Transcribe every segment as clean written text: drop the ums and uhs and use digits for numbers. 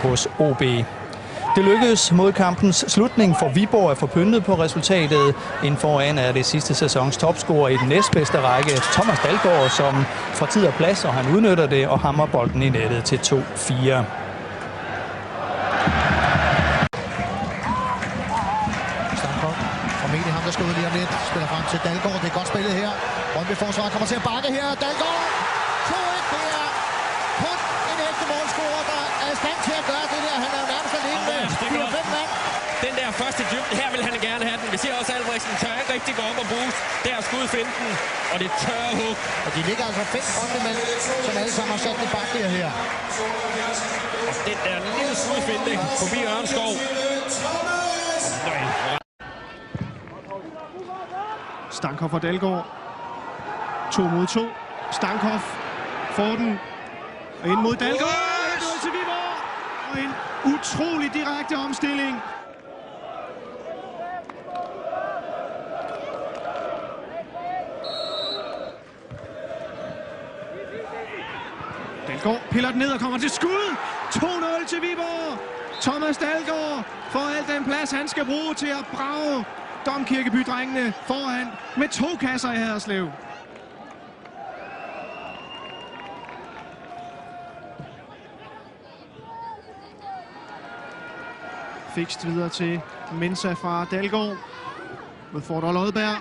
hos OB. Det lykkedes mod kampens slutning for Viborg at få pyntet på resultatet. Inden foran er det sidste sæsons topscorer i den næstbedste række, Thomas Dalgaard, som får tid og plads, og han udnytter det og hammer bolden i nettet til 2-4. Formentlig ham, der skal ud lige om lidt. Spiller frem til Dalgaard. Det er godt spillet her. Brøndby forsvar kommer til at bakke her. Dalgaard! 2-1. Det er kun en ægte målscorer, der er i stand til at gøre det der. Han er jo nærmest alene med 4-5 mand. Den der første dybde, her vil han gerne have den. Vi ser også, at Albrechtsen tør ikke rigtig gå op og bruge. Der er skudfinten, og det tør hug. Og de ligger altså 5 Brøndby-mænd, som alle sammen har sat det bakke her. Og den der lille skudfinte forbi Ørnskov. Stankoff og Dalgaard. 2 mod 2. Stankoff får den. Og ind mod Dalgaard. Yes! Til Viborg. Og en utrolig direkte omstilling. Dalgaard piller den ned og kommer til skud. 2-0 til Viborg. Thomas Dalgaard får al den plads, han skal bruge til at brage Domkirkeby-drengene foran med 2 kasser i Haderslev. Fikst videre til Mensa fra Dalgaard. Med Fordor Lodberg.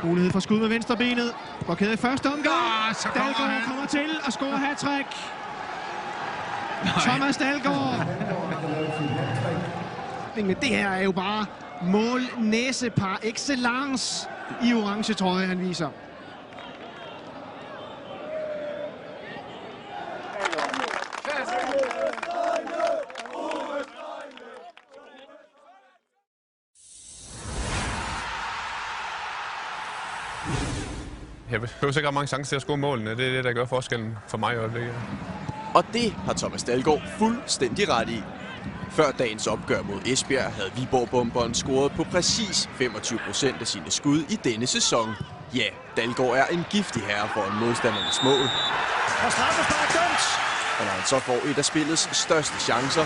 Mulighed for skud med venstrebenet. Blokeret i første omgang. Dalgaard kommer til at score hat-trick. Thomas Dalgaard. Det her er jo bare mål-næse par excellence i orange trøje, han viser. Jeg behøver ikke ret mange chancer til at score målene. Det er det, der gør forskellen for mig i øjeblikket. Og det har Thomas Dalgaard fuldstændig ret i. Før dagens opgør mod Esbjerg havde Viborg-bomberen scoret på præcis 25% af sine skud i denne sæson. Ja, Dalgaard er en giftig herre foran modstandernes mål. Og straffespark dømt! Og når han så får et af spillets største chancer,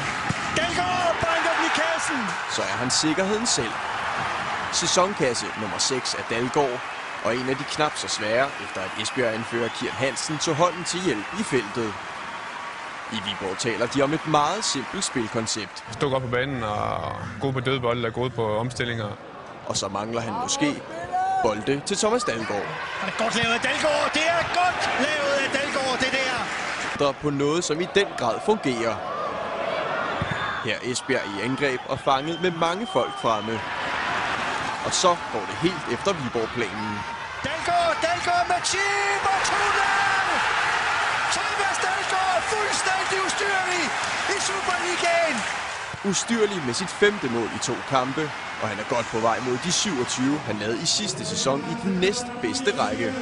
Dalgaard banker den i kassen! så er han sikkerheden selv. Sæsonkasse nummer 6 af Dalgaard, og en af de knap så svære, efter at Esbjerg-anfører Kirt Hansen tog hånden til hjælp i feltet. I Viborg taler de om et meget simpelt spilkoncept. Stå godt på banen og god på dødbolde og god på omstillinger. Og så mangler han måske bolde til Thomas Dalgaard. Det er godt lavet af Dalgaard! Det er godt lavet af Dalgaard, det der! På noget, som i den grad fungerer. Her er Esbjerg i angreb og fanget med mange folk fremme. Og så går det helt efter Viborg-planen. Dalgaard med chip og 2-0! Thomas Dalgaard fuldstændig ustyrlig i Superligaen! Ustyrlig med sit 5. mål i 2 kampe, og han er godt på vej mod de 27, han lavede i sidste sæson i den næstbedste række.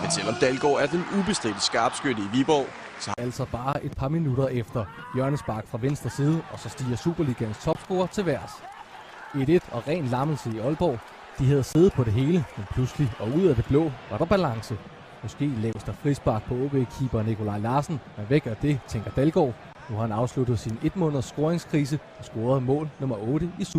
Men selvom Dalgaard er den ubestridte skarpskytte i Viborg, så altså bare et par minutter efter hjørnespark fra venstre side, og så stiger Superligaens topscorer til værs. 1-1 og ren lammelse i Aalborg. De havde siddet på det hele, men pludselig og ud af det blå var der balance. Måske laves der frispark på OB-keeper Nikolaj Larsen, men væk af det, tænker Dalgaard. Nu har han afsluttet sin 1 måneders scoringskrise og scoret mål nummer 8 i Superligaen.